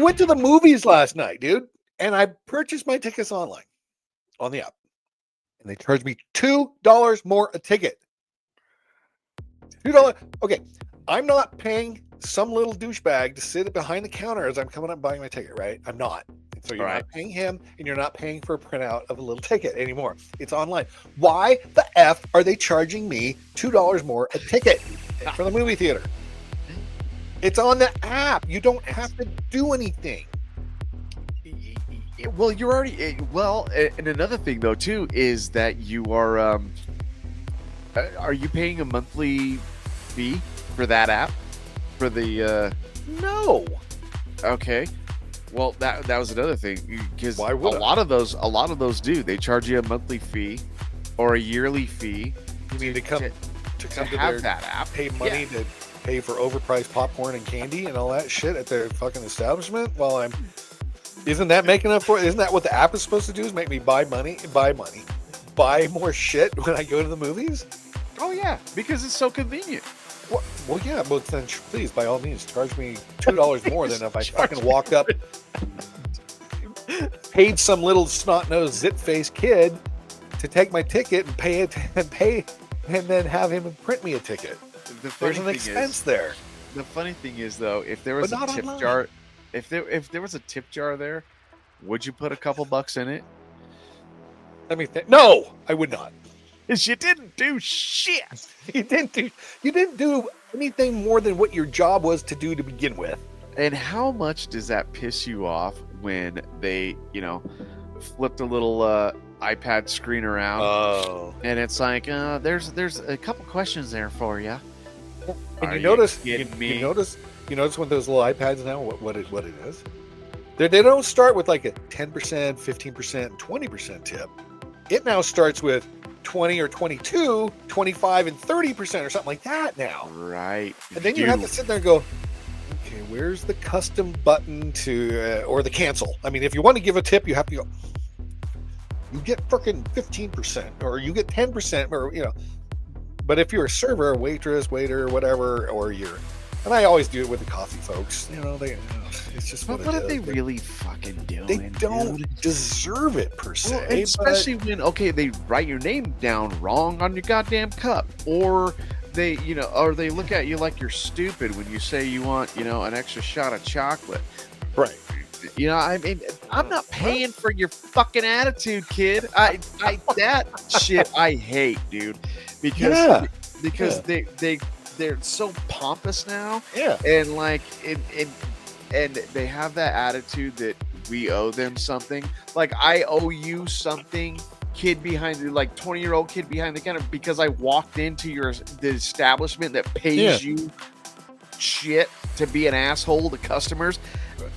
went to the movies last night, dude, and I purchased my tickets online on the app, and they charged me $2 more a ticket. $2. Okay, I'm not paying some little douchebag to sit behind the counter as I'm coming up buying my ticket, right? I'm not. So you're not paying him, and you're not paying for a printout of a little ticket anymore. It's online. Why the F are they charging me $2 more a ticket for the movie theater? It's on the app. You don't have to do anything. Well, you're already well, and another thing though too is that you are you paying a monthly fee for that app for the No. Okay. Well, that was another thing because a Why would I? lot of those do. They charge you a monthly fee or a yearly fee. You mean to come to have their that app? pay money to pay for overpriced popcorn and candy and all that shit at their fucking establishment? Well, isn't that making up for it? Isn't that what the app is supposed to do? Is make me buy more shit when I go to the movies? Oh yeah, because it's so convenient. Well, yeah, but then please, by all means, charge me $2 more than if I fucking walked up, paid some little snot-nosed, zit-faced kid to take my ticket and pay, and then have him print me a ticket. There's an expense there. The funny thing is, though, if there was a tip online. jar, if there was a tip jar there, would you put a couple bucks in it? Let me think. No, I would not. Because you didn't do shit. You didn't do anything more than what your job was to do to begin with. And how much does that piss you off when they, flipped a little iPad screen around? Oh. And it's like, there's a couple questions there for you. And you notice when those little iPads now, what it is? They don't start with like a 10%, 15%, and 20% tip. It now starts with 20 or 22, 25 and 30% or something like that now. Right. And then you have to sit there and go, okay, where's the custom button to, or the cancel? I mean, if you want to give a tip, you have to go, you get freaking 15% or you get 10% or, but if you're a server, waitress, waiter, whatever, or and I always do it with the coffee folks, it's just what are they really fucking doing? They don't deserve it per se. Well, especially when, they write your name down wrong on your goddamn cup, or they look at you like you're stupid when you say you want, an extra shot of chocolate. Right. I'm not paying for your fucking attitude, kid. That shit I hate, dude, because they're so pompous now. Yeah. And and they have that attitude that we owe them something. Like, I owe you something, kid behind the 20-year-old kid behind the counter, because I walked into the establishment that pays you shit to be an asshole to customers.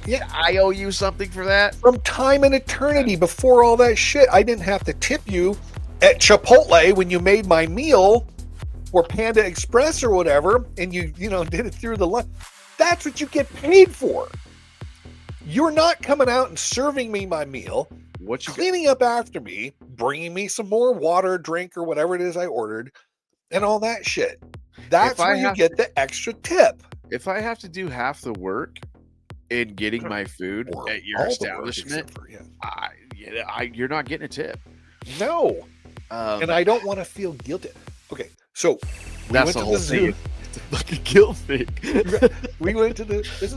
Yeah, I owe you something for that. From time and eternity, before all that shit, I didn't have to tip you at Chipotle when you made my meal, or Panda Express or whatever, and you did it through the line. That's what you get paid for. You're not coming out and serving me my meal, cleaning up after me, bringing me some more water, drink, or whatever it is I ordered, and all that shit. That's where you get the extra tip. If I have to do half the work in getting my food at your establishment, you're not getting a tip. No. And I don't want to feel guilty. Okay, so that's the whole thing. It's a fucking guilt thing. We went to this is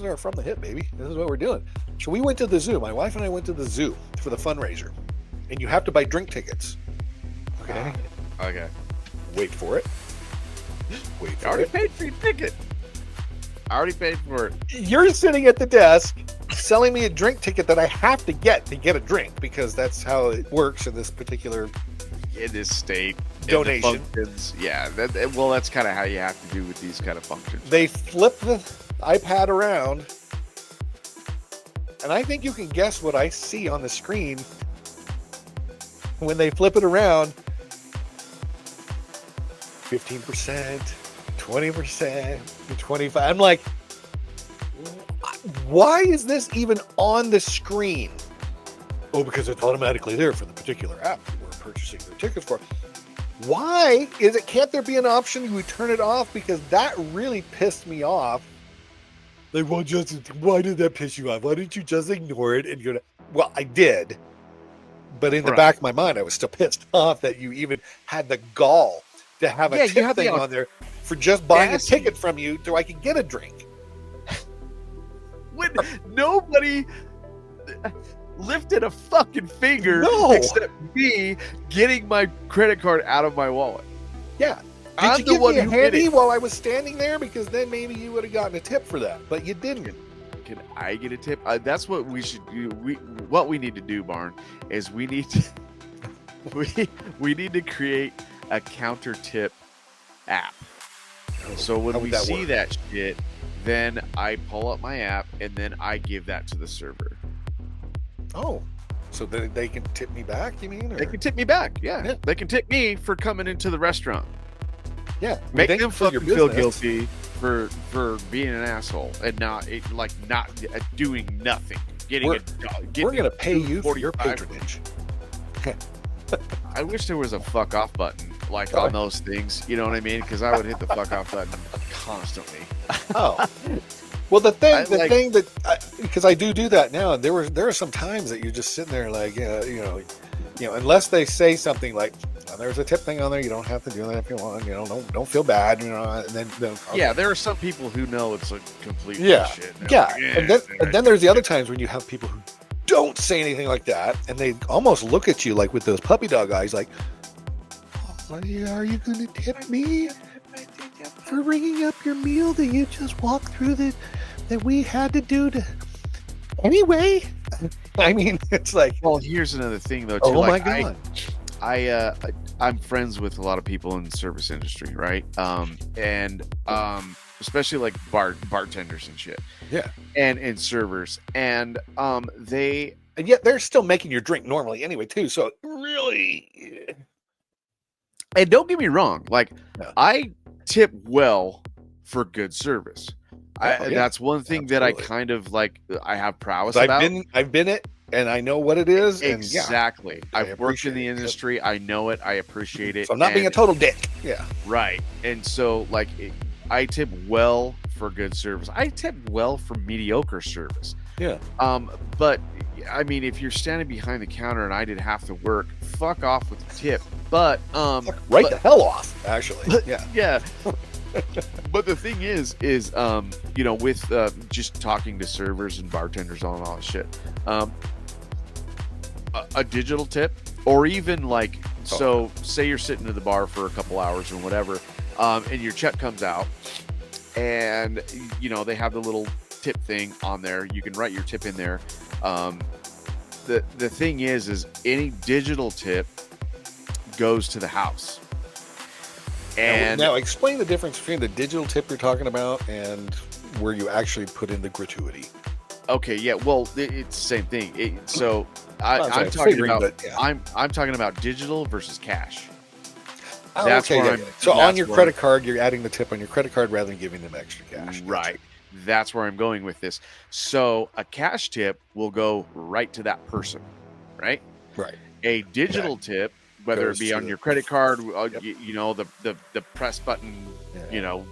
our From the Hip, baby. This is what we're doing. So we went to the zoo. My wife and I went to the zoo for the fundraiser. And you have to buy drink tickets. Okay. Okay. Wait for it. I already paid for your ticket. I already paid for it. You're sitting at the desk selling me a drink ticket that I have to get a drink, because that's how it works in this particular state. Donation. That's kind of how you have to do with these kind of functions. They flip the iPad around, and I think you can guess what I see on the screen when they flip it around. 15%, 20%, 25%. I'm like, why is this even on the screen? Oh, because it's automatically there for the particular app we're purchasing their tickets for. Why can't there be an option you would turn it off? Because that really pissed me off Like, well, just why did that piss you off? Why didn't you just ignore it? And you're well, I did, but in the Right. back of my mind, I was still pissed off that you even had the gall to have a Yeah, you tip have the thing on there for just buying a audacity. ticket from you so I could get a drink. When nobody lifted a fucking finger No. except me getting my credit card out of my wallet. Yeah. Did I'm you the give one me a who did handy it. while I was standing there? Because then maybe you would have gotten a tip for that, but you didn't. Can I get a tip? That's what we should do. What we need to do, Barn, is we need to we need to create a counter tip app. So when How we would that see work? that shit, then I pull up my app and then I give that to the server. Oh, so that they can tip me back? You mean? Or? They can tip me back. Yeah. Yeah. They can tip me for coming into the restaurant. Yeah, Make thank them you for your fucking feel business. guilty for being an asshole and not doing nothing. We're gonna pay you for your 45. patronage. I wish there was a fuck off button like Oh. on those things. You know what I mean? Because I would hit the fuck off button constantly. Oh, well, the thing that because I do that now, and there are some times that you're just sitting there like unless they say something like, well, there's a tip thing on there, you don't have to do that if you want, don't feel bad, and then okay. Yeah, there are some people who know it's a complete Yeah, bullshit. yeah, and then there's the other times when you have people who don't say anything like that, and they almost look at you like with those puppy dog eyes, like, oh, are you going to tip me for ringing up your meal that you just walked through that we had to do to anyway? I mean, it's like, Well, here's another thing though. Too. oh Like, my god, I'm friends with a lot of people in the service industry, right? Especially like bartenders and shit. Yeah. And servers. And they and yet they're still making your drink normally anyway too. So really, and don't get me wrong, like No. I tip well for good service. Oh, yeah. That's one thing that I Absolutely. kind of like. I have prowess I've about. been it, and I know what it is. Exactly. I I've worked in appreciate the it. industry. I know it. I appreciate it. So I'm not being a and- total dick. Yeah. Right. And so, like, I tip well for good service. I tip well for mediocre service. Yeah. But I mean, if you're standing behind the counter and I did half the work, fuck off with the tip. But Right the hell off, actually. Yeah. yeah. But the thing is with just talking to servers and bartenders and all that shit, a digital tip, or even like, so say you're sitting at the bar for a couple hours or whatever, and your check comes out, and they have the little tip thing on there. You can write your tip in there. The thing is any digital tip goes to the house. And now explain the difference between the digital tip you're talking about and where you actually put in the gratuity. okay, yeah, well, it's the same thing. I'm talking figuring, about but, yeah. I'm talking about digital versus cash. Oh, That's okay, where yeah, I'm- yeah. So on that's your where credit card, you're adding the tip on your credit card rather than giving them extra cash. Right. That's where I'm going with this. So a cash tip will go right to that person, right? Right. A digital tip, whether Goes it be to on the- your credit card, Yep. the press button, Yeah.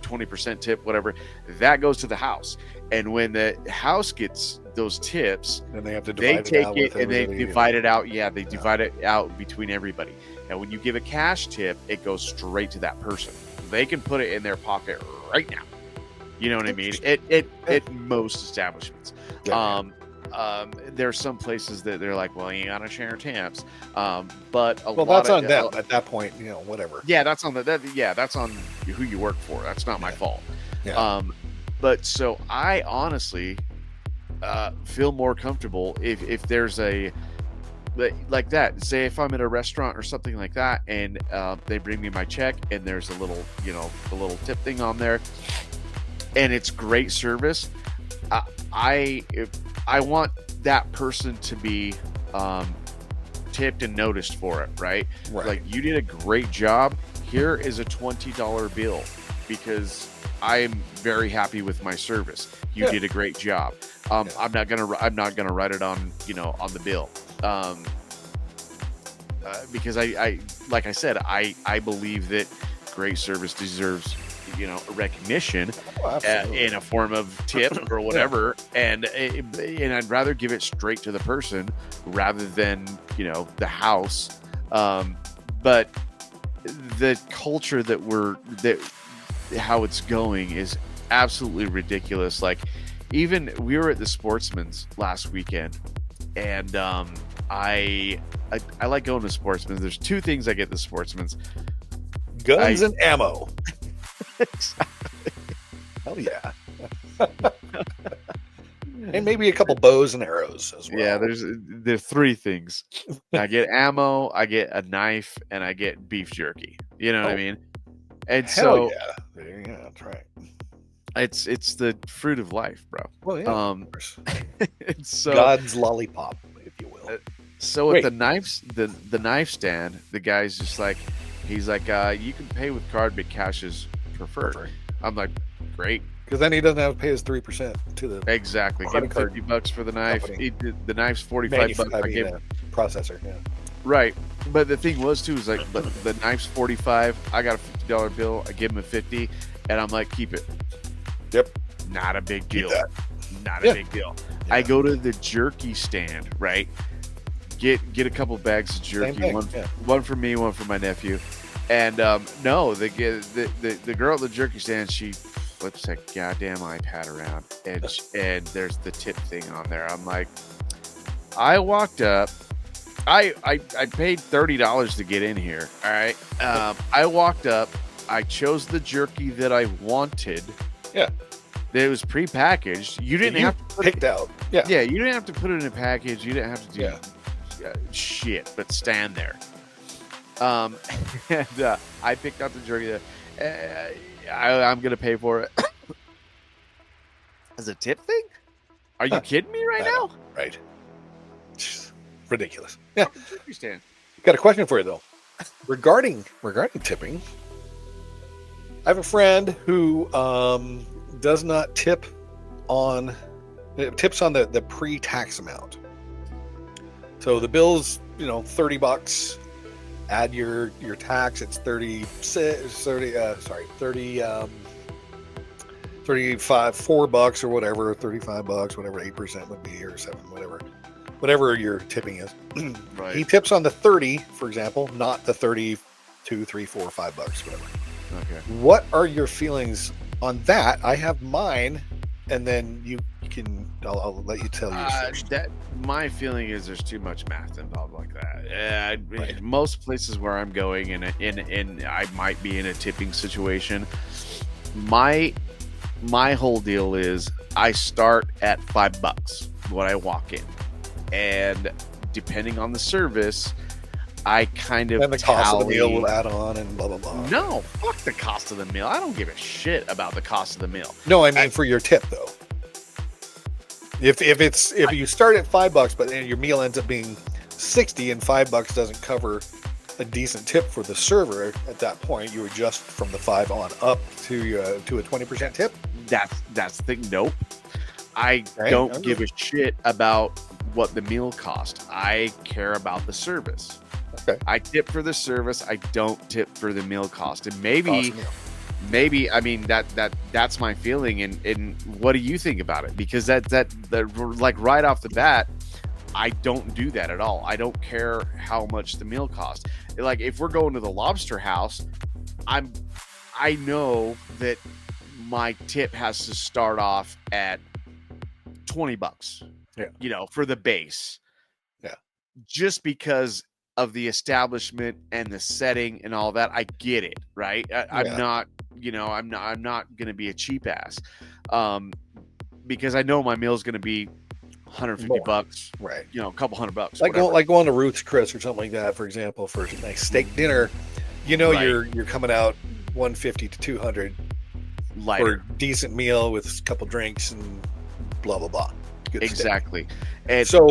20% tip, whatever, that goes to the house. And when the house gets those tips, And they have to they divide take out it with and they everybody, divide it out. Yeah, they divide it out between everybody. And when you give a cash tip, it goes straight to that person. They can put it in their pocket right now. You know what I mean? At most establishments. Yeah. There's some places that they're like, well, you gotta share tips. But Well, that's on them at that point. Whatever. yeah, that's on that's on who you work for. That's not my fault. Yeah. But so I honestly feel more comfortable if there's a like that. Say if I'm at a restaurant or something like that, and they bring me my check, and there's a little a little tip thing on there, and it's great service. I want that person to be tipped and noticed for it, right? Right. Like, you did a great job. Here is a $20 bill because I'm very happy with my service. You Yeah. did a great job. Yeah. I'm not gonna write it on on the bill because I like I said, I believe that great service deserves a recognition absolutely. in a form of tip or whatever, and I'd rather give it straight to the person rather than the house. But the culture that how it's going is absolutely ridiculous. Like, even we were at the Sportsman's last weekend, and I like going to Sportsman's. There's two things I get at the Sportsman's: Guns and ammo. Exactly. Hell yeah. And maybe a couple bows and arrows as well. Yeah, there's three things. I get ammo, I get a knife, and I get beef jerky. You know what I mean? And Hell so yeah, that's right. it's the fruit of life, bro. Well, yeah, of course. So God's lollipop, if you will. So at the the knife stand, the guy's just like, he's like, you can pay with card, but cash is preferred. I'm like, great. Because then he doesn't have to pay his 3% to the Exactly. Give him $50 for the knife. The knife's $45. I gave processor. Yeah. Right. But the thing was too is like the knife's $45. I got a $50 bill. I give him a $50, and I'm like, keep it. Yep. Not a big deal. Not a big deal. Yeah. I go to the jerky stand, right? Get a couple bags of jerky. One for me, one for my nephew. And no, the girl at the jerky stand, she flips that goddamn iPad around, and there's the tip thing on there. I'm like, I walked up. I paid $30 to get in here. All right. I walked up. I chose the jerky that I wanted. Yeah. That was prepackaged. You didn't have to picked out. Yeah. Yeah. You didn't have to put it in a package. You didn't have to do shit, but stand there. And I picked out the jerky. I'm gonna pay for it as a tip thing. Are you kidding me right now? Right. Ridiculous. Yeah. Stand. Got a question for you though. Regarding tipping, I have a friend who does not tips on the pre-tax amount. So the bill's $30. Add your tax, it's 35, $4 or whatever, $35, whatever 8% would be, or 7, whatever your tipping is. Right. He tips on the 30, for example, not the 32, 3, 4, $5, whatever. Okay. What are your feelings on that? I have mine, and then I'll let you tell yours. My feeling is there's too much math involved like that. Right. Most places where I'm going, and I might be in a tipping situation. My whole deal is I start at $5 when I walk in, and depending on the service, I kind of and the cost of the meal will add on and blah blah blah. No, fuck the cost of the meal. I don't give a shit about the cost of the meal. No, I mean for your tip though. If you start at $5, but then your meal ends up being $60 and $5 doesn't cover a decent tip for the server, at that point you adjust from the 5 on up to a 20% tip. That's the thing. Nope. I don't give a shit about what the meal cost. I care about the service. Okay. I tip for the service. I don't tip for the meal cost. And maybe I mean that's my feeling. And what do you think about it? Because that like right off the bat, I don't do that at all. I don't care how much the meal costs. Like if we're going to the Lobster House, I know that my tip has to start off at $20. Yeah. For the base. Yeah. Just because of the establishment and the setting and all that, I get it, right? I'm not going to be a cheap ass, because I know my meal is going to be $150, right? A couple $100, like going to Ruth's Chris or something like that, for example, for a nice steak dinner. Right. You're coming out $150 to $200 lighter for a decent meal with a couple drinks and blah blah blah. Good exactly. Steak. And so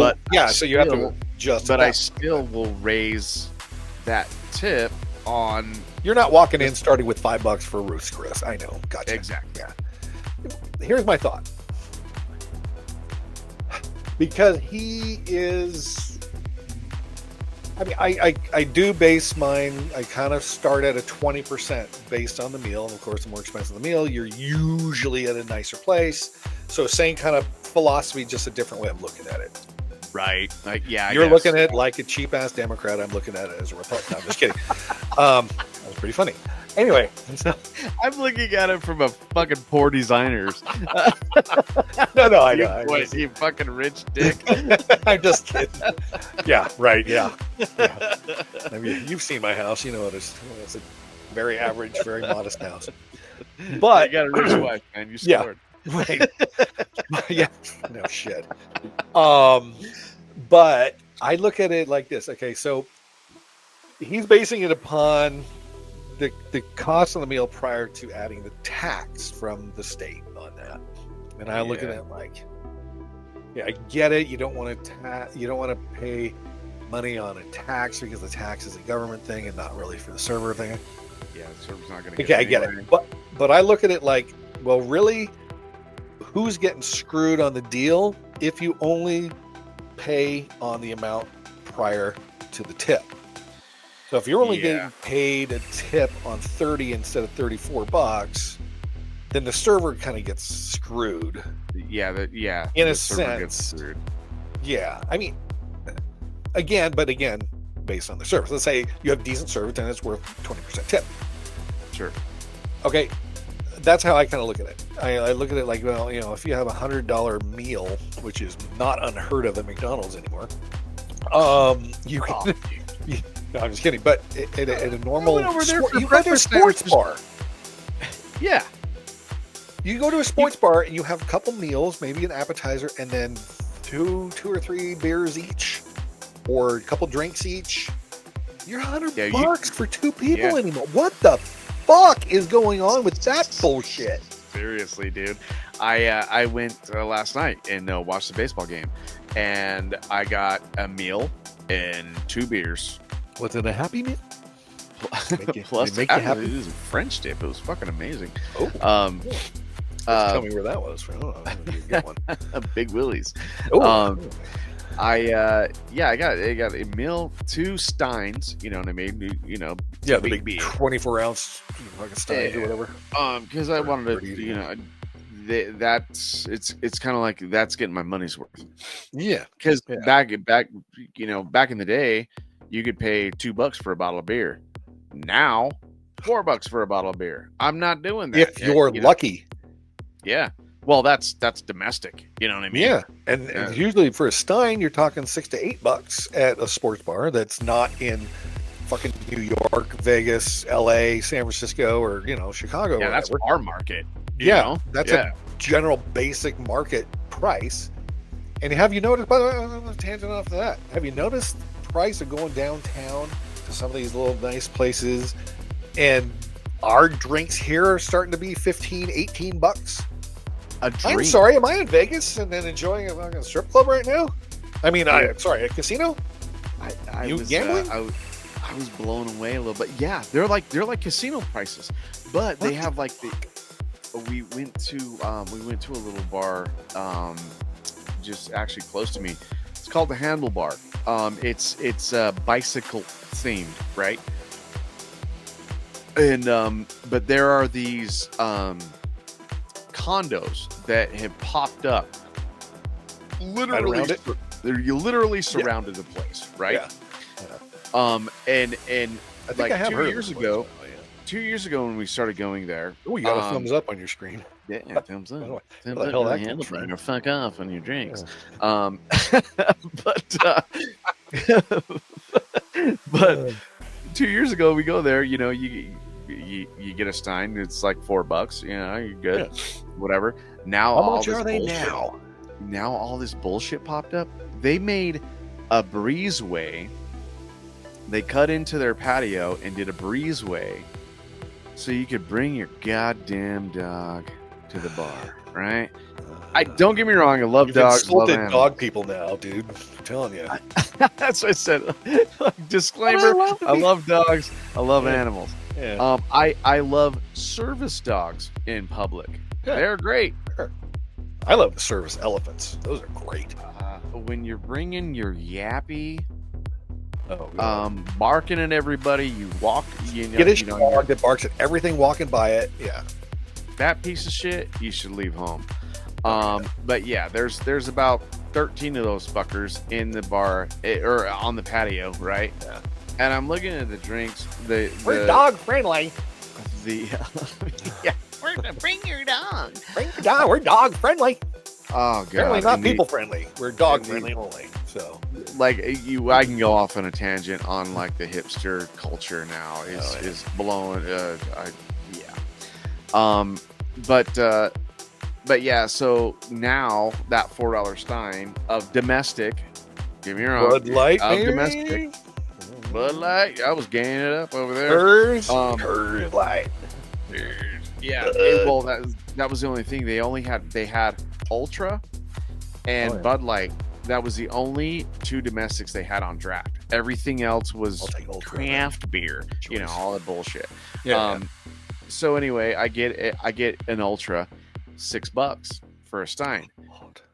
you have to adjust. But I still will raise that tip on. You're not walking in starting with $5 for Ruth's Chris. I know. Gotcha. Exactly. Yeah. Here's my thought. Because he is I mean, I do base mine. I kind of start at a 20% based on the meal, and of course, the more expensive the meal, you're usually at a nicer place. So, same kind of philosophy, just a different way of looking at it. Right? Like, yeah, You're looking at it like a cheap ass Democrat. I'm looking at it as a Republican. No, I'm just kidding. That was pretty funny. Anyway, so, I'm looking at it from a fucking poor designer's. no, I You, know. you fucking rich dick. I'm just kidding. Yeah, right. Yeah. I mean, you've seen my house. You know it's a very average, very modest house. I But got a rich wife, man. You Yeah. scored. right, yeah, no shit. But I look at it like this. Okay, so he's basing it upon the cost of the meal prior to adding the tax from the state on that. And I look at it like, yeah, I get it. You don't want to pay money on a tax because the tax is a government thing and not really for the server thing. Yeah, the server's not going to Okay, I get it. But I look at it like, well, really, who's getting screwed on the deal if you only pay on the amount prior to the tip? So if you're only getting paid a tip on 30 instead of $34, then the server kind of gets screwed. Yeah, In a the server gets sense. screwed. Yeah, I mean, again, based on the service. Let's say you have decent service, then it's worth 20% tip. Sure. Okay, that's how I kind of look at it. I look at it like, well, if you have $100 meal, which is not unheard of at McDonald's anymore, you can. No, I'm just kidding. But at a normal, you go to a sports bar. Yeah. You go to a sports bar and you have a couple meals, maybe an appetizer, and then two or three beers each, or a couple drinks each. You're $100 for two people anymore. What the fuck is going on with that bullshit? Seriously, dude. I went last night and watched the baseball game, and I got a meal and two beers. Was it a Happy Meal? Plus, make you happy? It was a French dip. It was fucking amazing. Oh, tell me where that was from. Oh, get one. Big Willie's. Oh, I got a meal, two Steins. You know what I mean? The big 24-ounce fucking Steins or whatever. Because I wanted to, it's kind of like that's getting my money's worth. Yeah. Because back in the day, you could pay $2 for a bottle of beer. Now, $4 for a bottle of beer. I'm not doing that. If you're lucky. Yeah. Well, that's domestic. You know what I mean? Yeah. And usually for a Stein, you're talking $6 to $8 at a sports bar that's not in fucking New York, Vegas, LA, San Francisco, or Chicago. Yeah, that's our market. That's a general basic market price. And have you noticed, by the way, tangent off of that, have you noticed the price of going downtown to some of these little nice places, and our drinks here are starting to be $15, $18? A drink? I'm sorry, am I in Vegas and then enjoying a fucking strip club right now? I mean, a casino? I was gambling? I was blown away a little bit. Yeah, they're like casino prices, but they have like we went to a little bar just actually close to me. It's called the Handlebar. It's bicycle themed, right? And but there are these condos that have popped up literally around it. You literally surrounded the place, right? Yeah. And I think like I have 2 heard years of it. ago, Oh, yeah. 2 years ago when we started going there. Oh, you got a thumbs up on your screen. Yeah, thumbs up. Where Thumbs the up hell on that the comes from? handlebar, or fuck off on your drinks. Yeah. But 2 years ago we go there. You get a Stein. It's like $4. You're good. Yeah. Whatever. Now how all much this are they bullshit, now? Now all this bullshit popped up. They made a breezeway. They cut into their patio and did a breezeway so you could bring your goddamn dog to the bar, right? I don't get me wrong, I love dogs. You've insulted love dog people now, dude. I'm telling you. That's what I said. Disclaimer: I love dogs. I love animals. Yeah. I love service dogs in public. Yeah. They're great. Sure. I love the service elephants. Those are great. When you're bringing your yappy Oh, God. Barking at everybody. You walk, Get a dog that barks at everything walking by it. Yeah. that piece of shit, you should leave home. But yeah, there's about 13 of those fuckers in the bar or on the patio, right? Yeah. And I'm looking at the drinks. We're dog friendly. Yeah, bring your dog. Bring your dog. We're dog friendly. Oh god, Apparently not and people friendly. We're dog and friendly only. So like I can go off on a tangent on like the hipster culture now is blowing. But yeah, so now that $4 stein of domestic, give me your own Bud Light, of maybe? domestic Bud Light. I was gaining it up over there. Coors Light. Yeah, well that was the only thing they had Ultra and Bud Light. That was the only two domestics they had on draft. Everything else was craft beer, all that bullshit. Yeah. So anyway, I get an Ultra, $6 for a stein.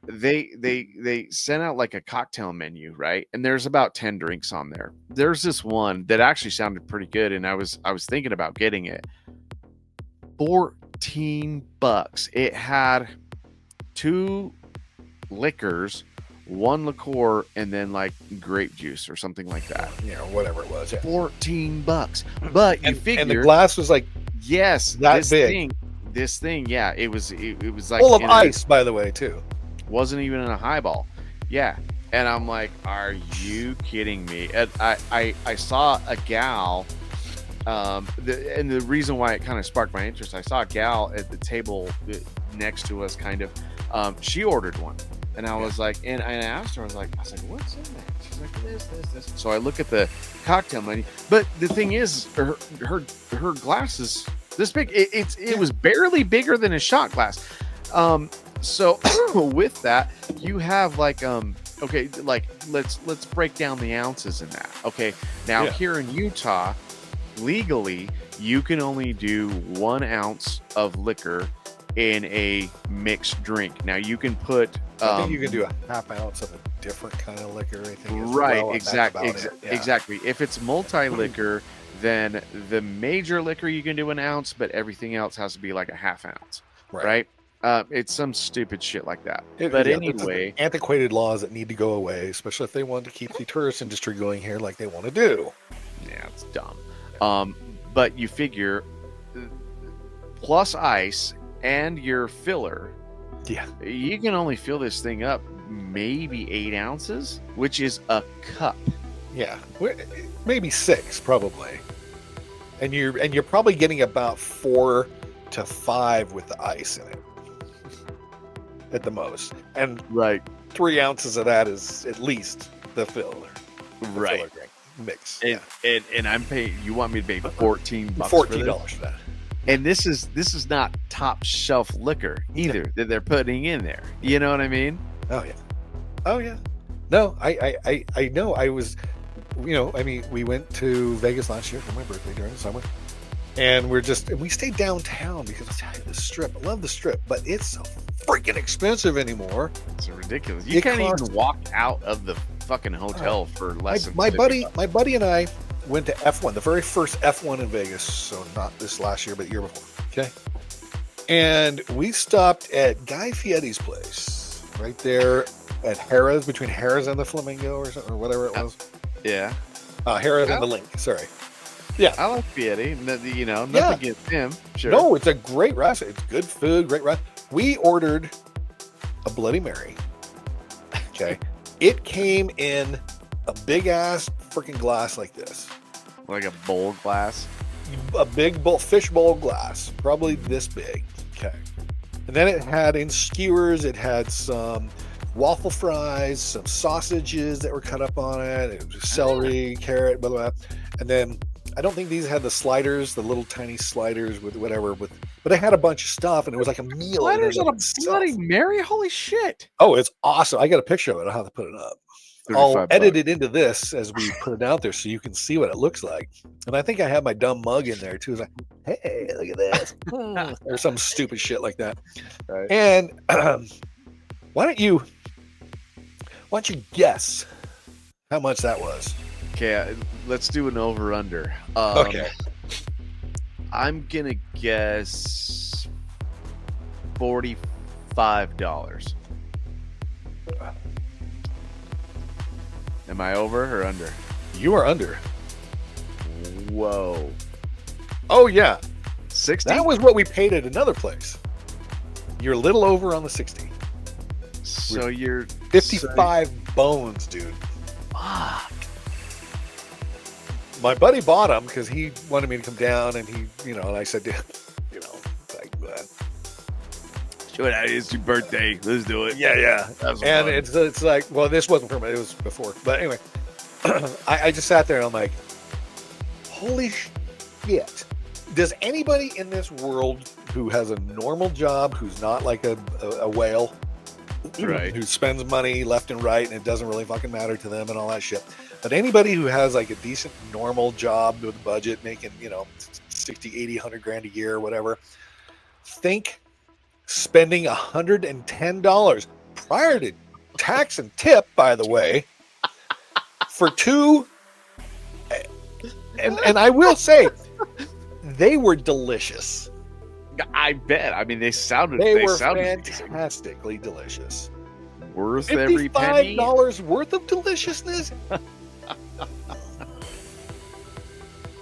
They sent out like a cocktail menu, right? And there's about 10 drinks on there. There's this one that actually sounded pretty good, and I was thinking about getting it. $14. It had 2 liquors, 1 liqueur, and then like grape juice or something like that. Whatever it was. Yeah. $14. But you figure, and the glass was like this big. This thing, yeah, it was like full of ice, by the way, too. Wasn't even in a highball. Yeah. And I'm like, are you kidding me? And I saw a gal, and the reason why it kind of sparked my interest, I saw a gal at the table next to us, kind of, she ordered one. And I was like, and I asked her, I was like, what's in that? She's like, this. So I look at the cocktail menu, but the thing is, her glass is this big. It was barely bigger than a shot glass. So with that, you have like, okay, like let's break down the ounces in that. Okay, now here in Utah, legally, you can only do 1 ounce of liquor in a mixed drink. Now you can put I think you can do a half ounce of a different kind of liquor, I think. Right, exactly. If it's multi-liquor, then the major liquor you can do 1 ounce, but everything else has to be like a half ounce. Right? It's some stupid shit like that. Anyway, antiquated laws that need to go away, especially if they want to keep the tourist industry going here like they want to do. Yeah, it's dumb. But you figure plus ice and your filler, you can only fill this thing up maybe 8 ounces, which is a cup. Yeah, maybe 6 probably, and you're probably getting about 4 to 5 with the ice in it at the most, and 3 ounces of that is at least the filler. Right. Filler drink mix. And I'm paying. You want me to pay $14? $14 for that. And this is not top shelf liquor either that they're putting in there. You know what I mean? Oh yeah. No, I know. I was, I mean, we went to Vegas last year for my birthday during the summer, and we stayed downtown because the Strip. I love the Strip, but it's so freaking expensive anymore. It's ridiculous. You can't even walk out of the fucking hotel for less than my buddy and I went to F1, the very first F1 in Vegas. So not this last year, but the year before. Okay. And we stopped at Guy Fieri's place right there at Harrah's, between Harrah's and the Flamingo or something, or whatever it was. Yeah. Harrah's and the Link. Sorry. Yeah. I like Fieri. Nothing against him. Sure. No, it's a great restaurant. It's good food, great restaurant. We ordered a Bloody Mary. Okay. It came in a big ass freaking glass like this. Like a bowl glass? A big bowl, fish bowl glass, probably this big. Okay. And then it had in skewers, it had some waffle fries, some sausages that were cut up on it. It was celery, carrot, blah, blah, blah. And then I don't think these had the sliders, the little tiny sliders with whatever, but it had a bunch of stuff, and it was like a meal. Sliders on a Bloody Mary? Holy shit. Oh, it's awesome. I got a picture of it. I'll have to put it up. I'll edit it into this as we put it out there so you can see what it looks like. And I think I have my dumb mug in there too. It's like, hey, look at this. Or some stupid shit like that. Right. And why don't you guess how much that was? Okay, let's do an over under. Okay. I'm gonna guess $45. Am I over or under? You are under. Whoa. Oh yeah. 60? That was what we paid at another place. You're a little over on the 60. So you're 55 bones, dude. Fuck. My buddy bought them because he wanted me to come down, and he, and I said, like, Sure, it's your birthday. Let's do it. yeah. And it's like, well, this wasn't for me. It was before. But anyway, I just sat there and I'm like, holy shit. Does anybody in this world who has a normal job, who's not like a whale, right, who spends money left and right and it doesn't really fucking matter to them and all that shit, but anybody who has like a decent normal job with a budget making 60, 80, 100 grand a year or whatever, think spending $110 prior to tax and tip, by the way, for two, and I will say they were delicious. I bet. I mean, they were sounded fantastically delicious. Worth every penny. $55 worth of deliciousness. I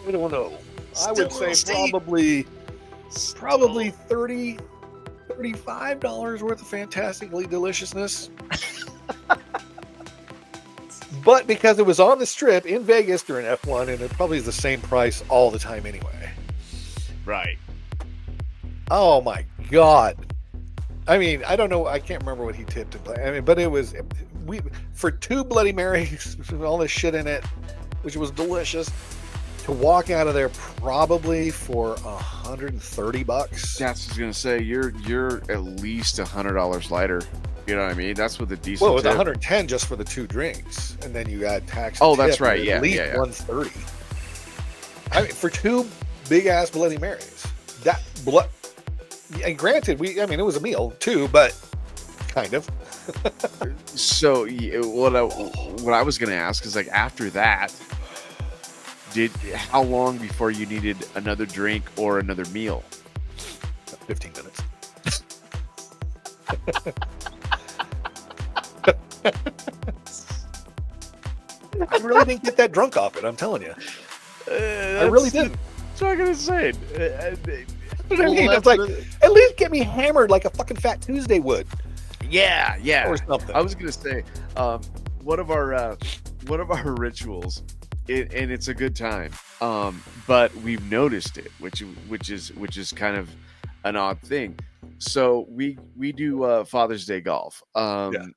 don't know. I would say probably $30, $35 worth of fantastically deliciousness. But because it was on the strip in Vegas during F1, and it probably is the same price all the time anyway. Right. Oh my God. I mean, I don't know. I can't remember what he tipped and play. I mean, but it was for two Bloody Marys with all this shit in it, which was delicious. To walk out of there probably for $130. That's what I was gonna say. You're at least $100 lighter. You know what I mean? That's with a decent. Well, it was tip. 110 just for the two drinks, and then you add tax. Oh, and tip, that's right. at Yeah, least yeah. 130. I mean, for two big ass Bloody Marys. That blood. And granted, it was a meal too, but kind of. So what I was gonna ask is, like, after that, how long before you needed another drink or another meal? 15 minutes. I really didn't get that drunk off it, I'm telling you. I really didn't. That's what I'm gonna say. I mean, it's like, at least get me hammered like a fucking Fat Tuesday would. Yeah. Or something. I was gonna say, one of our rituals, and it's a good time. But we've noticed it, which is kind of an odd thing. So we do Father's Day golf. And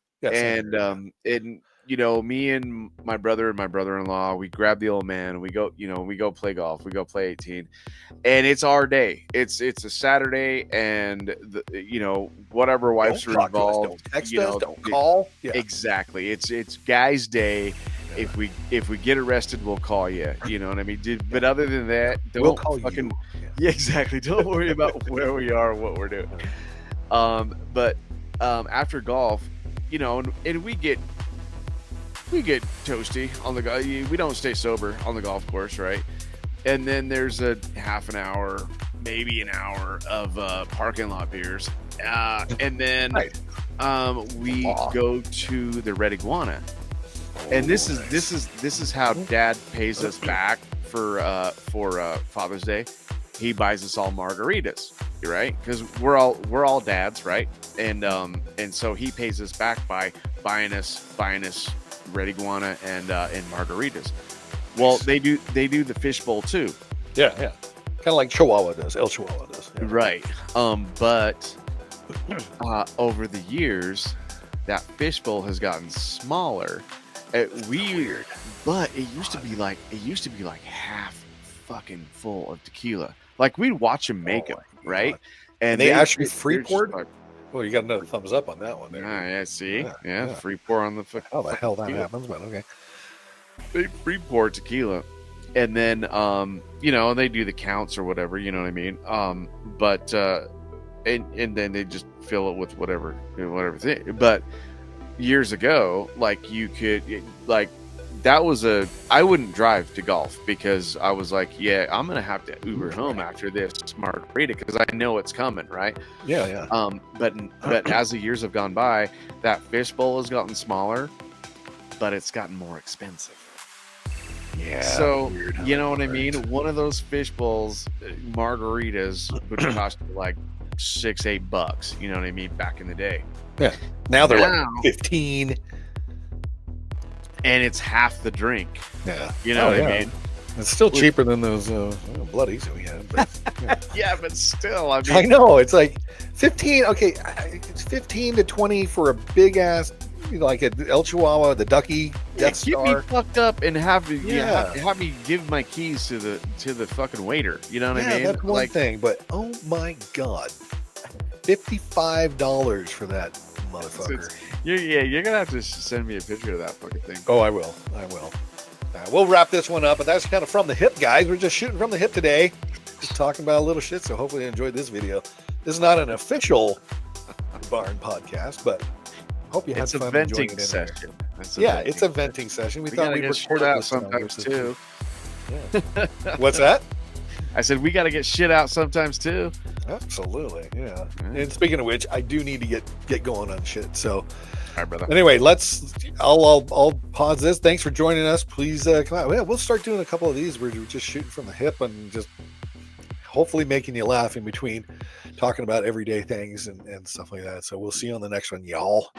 me and my brother and my brother-in-law, we grab the old man and we go play golf. We go play 18, and it's our day. It's a Saturday, and whatever wives are involved, don't text us, don't call. Yeah. Exactly. It's guys' day. Yeah. If we get arrested, we'll call you. You know what I mean? But other than that, we'll call you. Yeah, exactly. Don't worry about where we are, or what we're doing. But after golf, and we get toasty on the golf. We don't stay sober on the golf course, right? And then there's a half an hour, maybe an hour of parking lot beers, and then we go to the Red Iguana. And this is how Dad pays us back for Father's Day. He buys us all margaritas, right? Because we're all dads, right? And so he pays us back by buying us Red Iguana and margaritas. Well, they do the fishbowl too. Yeah. Kind of like Chihuahua does. El Chihuahua does. Yeah. Right. But over the years, that fishbowl has gotten smaller. Weird, but it used to be like half fucking full of tequila. Like, we'd watch them make them, right? And they actually free poured. Well, you got another thumbs up on that one there. Yeah, see? Yeah, free pour on the... How the hell that happens, but okay. They free pour tequila. And then, and they do the counts or whatever, you know what I mean? And then they just fill it with whatever thing. But years ago, like, you could, like, I wouldn't drive to golf because I was like, yeah, I'm gonna have to Uber home after this margarita because I know it's coming, right? Yeah. But as the years have gone by, that fishbowl has gotten smaller, but it's gotten more expensive. Yeah. So you know what I mean? One of those fish bowls margaritas would cost you like $6-8. You know what I mean? Back in the day. Yeah. Now they're like 15. And it's half the drink. Yeah. You know what I mean? It's still cheaper than those bloodies that we had. But, yeah. Yeah, but still, I mean, I know it's like 15. Okay, it's 15 to 20 for a big ass, like a El Chihuahua, the Ducky Death Star. Get me fucked up and have me give my keys to the fucking waiter. You know what I mean? That's one thing. But oh my god, $55 for that motherfucker. You're gonna have to send me a picture of that fucking thing. Oh, I will. We'll wrap this one up, but that's kind of from the hip, guys. We're just shooting from the hip today, just talking about a little shit. So hopefully you enjoyed this video. This is not an official Barn podcast, but hope you had fun. It's a venting session. It's a venting session. We thought we'd get shit out sometimes too. Yeah. What's that? I said we got to get shit out sometimes too. Absolutely, yeah. And speaking of which, I do need to get going on shit. So, all right, brother. Anyway, I'll pause this. Thanks for joining us. Please come out. Yeah, we'll start doing a couple of these. We're just shooting from the hip and just hopefully making you laugh in between talking about everyday things and stuff like that. So we'll see you on the next one, y'all.